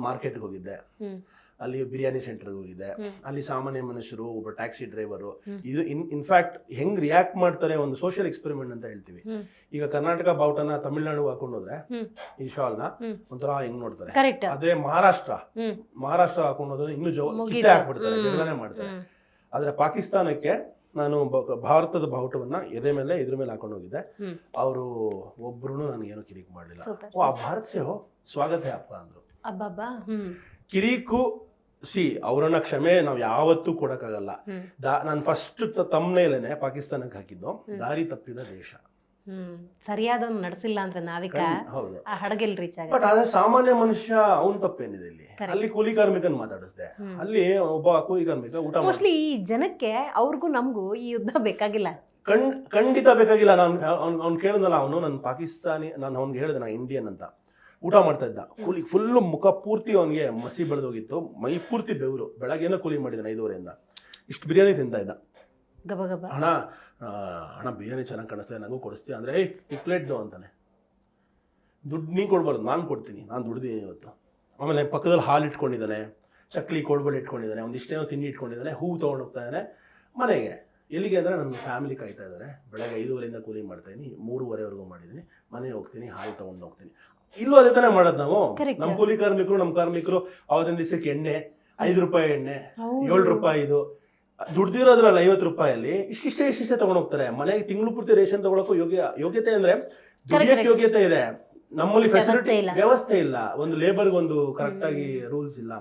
ಮಾರ್ಕೆಟ್ಗೆ ಹೋಗಿದ್ದೆ, ಅಲ್ಲಿ ಬಿರಿಯಾನಿ ಸೆಂಟರ್ಗೆ ಹೋಗಿದ್ದೆ, ಅಲ್ಲಿ ಸಾಮಾನ್ಯ ಮನುಷ್ಯರು, ಒಬ್ಬ ಟ್ಯಾಕ್ಸಿ ಡ್ರೈವರು, ಇದು ಇನ್ಫ್ಯಾಕ್ಟ್ ಹೆಂಗ್ ರಿಯಾಕ್ಟ್ ಮಾಡ್ತಾರೆ, ಒಂದು ಸೋಷಿಯಲ್ ಎಕ್ಸ್ಪೆರಿಮೆಂಟ್ ಅಂತ ಹೇಳ್ತೀವಿ. ಈಗ ಕರ್ನಾಟಕ ಬಾವುಟನ ತಮಿಳ್ನಾಡು ಹಾಕೊಂಡು ಹೋದ್ರೆ ಈ ಶಾಲ್ನ ಒಂಥರ ಹೆಂಗ್ ನೋಡ್ತಾರೆ, ಅದೇ ಮಹಾರಾಷ್ಟ್ರ ಹಾಕೊಂಡು ಹೋದ್ರೆ ಇನ್ನೂ ಕಿತ್ತೆ ಹಾಕ್ಬಿಡ್ತಾರೆ, ಜಗಳನೆ ಮಾಡ್ತಾರೆ. ಆದ್ರೆ ಪಾಕಿಸ್ತಾನಕ್ಕೆ ನಾನು ಭಾರತದ ಬಾವುಟವನ್ನ ಇದ್ರ ಮೇಲೆ ಹಾಕೊಂಡು ಹೋಗಿದ್ದೆ, ಅವರು ಒಬ್ರು ನನಗೇನು ಕಿರಿಕ್ ಮಾಡ್ಲಿಲ್ಲ. ಆ ಭಾರತ್ ಸೇ ಹೋ ಸ್ವಾಗತ ಹೈ ಆಪ್ಕಾ ಅಂದ್ರು. ಕಿರಿಕು ಅವರನ್ನ ಕ್ಷಮೆ ನಾವು ಯಾವತ್ತೂ ಕೊಡಕ್ಕಾಗಲ್ಲ. ನಾನು ಫಸ್ಟ್ ತಮ್ಮನೇಲೇನೆ ಪಾಕಿಸ್ತಾನಕ್ಕೆ ಹಾಕಿದ್ದು ದಾರಿ ತಪ್ಪಿದ ದೇಶ, ಸರಿಯಾದ ನಡೆಸಿಲ್ಲ ಅಂದ್ರೆ ನಾವಿಕ ಹಡಗೆಲ್ ರೀಚ್ ಆಗ. ಬಟ್ ಆದ್ರೆ ಸಾಮಾನ್ಯ ಮನುಷ್ಯ ಅವನ್ ತಪ್ಪೇನಿದೆ ಇಲ್ಲಿ. ಅಲ್ಲಿ ಕೂಲಿ ಕಾರ್ಮಿಕನ್ ಮಾತಾಡಿಸ್ದೆ, ಅಲ್ಲಿ ಒಬ್ಬ ಕೂಲಿ ಕಾರ್ಮಿಕ ಊಟ ಮೋಸ್ಟ್ಲಿ ಈ ಜನಕ್ಕೆ ಅವ್ರಿಗೂ ನಮಗೂ ಈ ಯುದ್ಧ ಬೇಕಾಗಿಲ್ಲ, ಖಂಡಿತ ಬೇಕಾಗಿಲ್ಲ. ಅವ್ನು ಕೇಳಿದ್ನಲ್ಲ, ಅವನು ನನ್ನ ಪಾಕಿಸ್ತಾನಿ, ನಾನು ಅವ್ನಿಗೆ ಹೇಳಿದೆ ನಾ ಇಂಡಿಯನ್ ಅಂತ. ಊಟ ಮಾಡ್ತಾ ಇದ್ದ, ಕೂಲಿ ಫುಲ್ಲು ಮುಖ ಪೂರ್ತಿ ಅವನಿಗೆ ಮಸಿ ಬೆಳೆದೋಗಿತ್ತು, ಮೈ ಪೂರ್ತಿ ಬೆವರು. ಬೆಳಗ್ಗೆನ ಕೂಲಿ ಮಾಡಿದ್ದಾನೆ 5:30 ಇಷ್ಟು ಬಿರಿಯಾನಿ ತಿಂತಾ ಇದ್ದ. ಅಣ್ಣ ಬಿರಿಯಾನಿ ಚೆನ್ನಾಗಿ ಕಾಣಿಸ್ತದೆ, ನನಗೂ ಕೊಡಿಸ್ತೀವಿ ಅಂದರೆ ಈ ಪ್ಲೇಟ್ದು ಅಂತಾನೆ. ದುಡ್ಡು ನೀನು ಕೊಡ್ಬಾರ್ದು, ನಾನು ಕೊಡ್ತೀನಿ, ನಾನು ದುಡ್ದಿದ್ದೀನಿ ಇವತ್ತು. ಆಮೇಲೆ ಪಕ್ಕದಲ್ಲಿ ಹಾಲು ಇಟ್ಕೊಂಡಿದ್ದಾನೆ, ಚಕ್ಲಿ ಕೋಡ್ಬಳೆ ಇಟ್ಕೊಂಡಿದ್ದಾನೆ, ಒಂದಿಷ್ಟೇನೋ ತಿಂಡಿ ಇಟ್ಕೊಂಡಿದ್ದಾನೆ, ಹೂವು ತೊಗೊಂಡು ಹೋಗ್ತಾ ಇದ್ದಾನೆ ಮನೆಗೆ. ಎಲ್ಲಿಗೆ ಅಂದರೆ ನನ್ನ ಫ್ಯಾಮಿಲಿ ಕಾಯ್ತಾ ಇದ್ದಾರೆ. ಬೆಳಗ್ಗೆ 5:30 ಕೂಲಿ ಮಾಡ್ತಾಯಿದ್ದೀನಿ, 3:30ವರೆಗೂ ಮಾಡಿದ್ದೀನಿ, ಮನೆಗೆ ಹೋಗ್ತೀನಿ, ಹಾಲು ತೊಗೊಂಡು ಹೋಗ್ತೀನಿ. ಇಲ್ಲೂ ಅದೇ ತಾನೇ ಮಾಡೋದು ನಾವು. ನಮ್ಮ ಕೂಲಿ ಕಾರ್ಮಿಕರು, ನಮ್ಮ ಕಾರ್ಮಿಕರು ಅವತ್ತಿನ ದಿವಸಕ್ಕೆ ಎಣ್ಣೆ ₹5 ಎಣ್ಣೆ, ₹7 ಇದು ದುಡ್ದಿರೋದ್ರಲ್ಲ ₹50 ಇಷ್ಟಿಷ್ಟೇ ತಗೊಂಡು ಹೋಗ್ತಾರೆ. ಮನೆಗೆ ತಿಂಗಳು ಪೂರ್ತಿ ರೇಷನ್ ತಗೊಳಕ್ಕೂ ಯೋಗ್ಯತೆ ಅಂದ್ರೆ ದುಡಿಯಕ್ಕೆ ಯೋಗ್ಯತೆ ಇದೆ. ನಮ್ಮಲ್ಲಿ ಫೆಸಿಲಿಟಿ ವ್ಯವಸ್ಥೆ ಇಲ್ಲ, ಒಂದು ಲೇಬರ್ಗೆ ಒಂದು ಕರೆಕ್ಟ್ ಆಗಿ ರೂಲ್ಸ್ ಇಲ್ಲ.